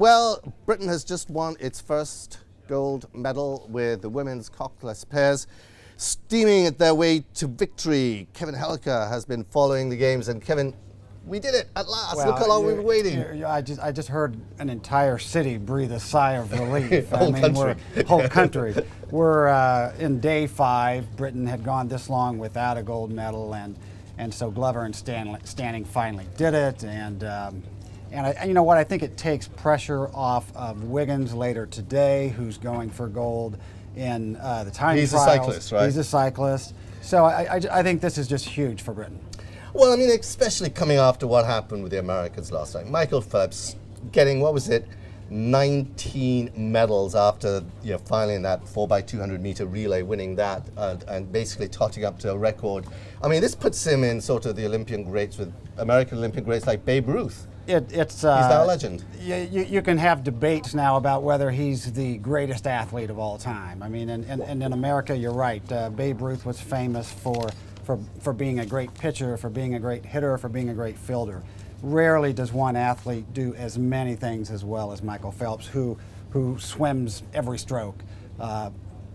Well, Britain has just won its first gold medal with the women's coxless pairs, steaming their way to victory. Kevin Helliker has been following the games, and Kevin, we did it at last. Well, look how long we've been waiting. I just heard an entire city breathe a sigh of relief. Whole country. Whole country. We're in day 5. Britain had gone this long without a gold medal, and so Glover and Stanning finally did it. And you know what? I think it takes pressure off of Wiggins later today, who's going for gold in the time He's trials. a cyclist, right? He's a cyclist. So I think this is just huge for Britain. Well, I mean, especially coming after what happened with the Americans last night. Michael Phelps getting, what was it, 19 medals after, you know, finally in that 4x200 meter relay, winning that and basically totting up to a record. I mean, this puts him in sort of the Olympian greats with American Olympian greats like Babe Ruth. He's now a legend. You can have debates now about whether he's the greatest athlete of all time. I mean, and in America, you're right. Babe Ruth was famous for being a great pitcher, for being a great hitter, for being a great fielder. Rarely does one athlete do as many things as well as Michael Phelps, who swims every stroke,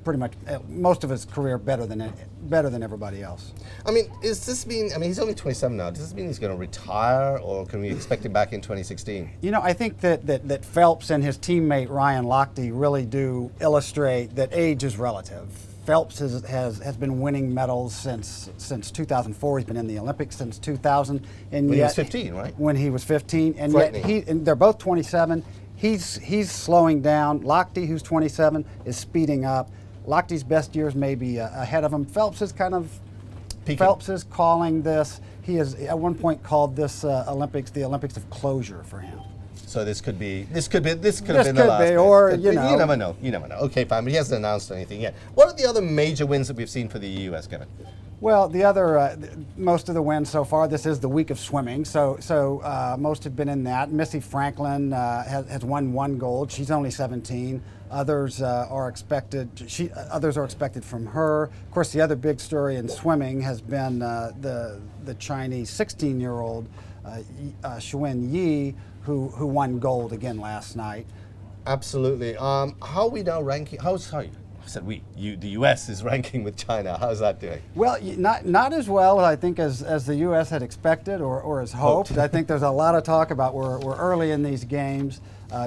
pretty much most of his career better than everybody else. I mean, does this mean? I mean, he's only 27 now. Does this mean he's going to retire, or can we expect him back in 2016? You know, I think that Phelps and his teammate Ryan Lochte really do illustrate that age is relative. Phelps has been winning medals since 2004. He's been in the Olympics since 2000, and when yet he was 15, right? When he was 15, and yet and they're both 27. He's slowing down. Lochte, who's 27, is speeding up. Lochte's best years may be ahead of him. Phelps is kind of peaking. Phelps is calling this. He has at one point called this Olympics the Olympics of closure for him. So this could have been the last. Or you never know. You never know. Okay, fine, but he hasn't announced anything yet. What are the other major wins that we've seen for the U.S., Kevin? Well, the other most of the wins so far. This is the week of swimming, so most have been in that. Missy Franklin has won 1 gold. She's only 17. Others are expected. Others are expected from her. Of course, the other big story in swimming has been the Chinese 16-year-old Xuan Yi, who won gold again last night. Absolutely. How are we now ranking? Sorry, I said we. The U.S. is ranking with China. How's that doing? Well, not as well, I think, as the U.S. had expected or as hoped. I think there's a lot of talk about we're early in these games.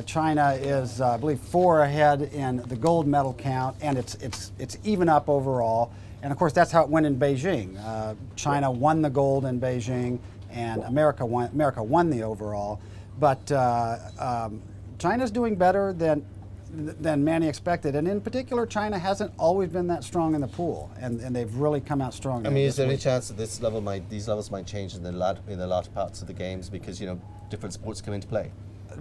China is, I believe, 4 ahead in the gold medal count, and it's even up overall. And of course, that's how it went in Beijing. China won the gold in Beijing, and America won the overall. But China's doing better than many expected, and in particular, China hasn't always been that strong in the pool, and they've really come out strong. I mean, is there any chance that these levels might change in the latter parts of the games because, you know, different sports come into play?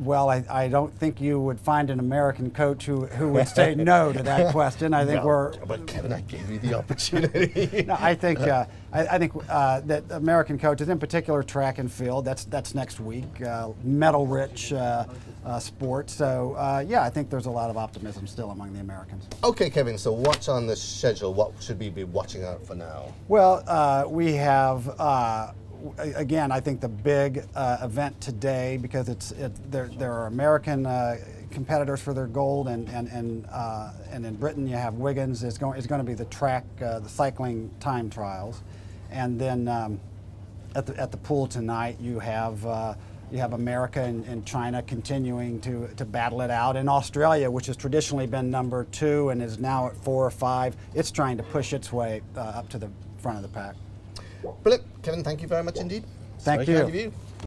Well, I don't think you would find an American coach who would say no to that question. I think But Kevin, I gave you the opportunity. No, I think that American coaches, in particular track and field, that's next week, medal-rich sport. So yeah, I think there's a lot of optimism still among the Americans. Okay, Kevin. So what's on the schedule? What should we be watching out for now? Well, we have. Again, I think the big event today, because there are American competitors for their gold, and in Britain you have Wiggins is going to be the track, the cycling time trials, and then at the pool tonight you have America and China continuing to battle it out, and Australia, which has traditionally been number 2 and is now at 4 or 5, it's trying to push its way up to the front of the pack. Brilliant. Kevin, thank you very much indeed. Thank you.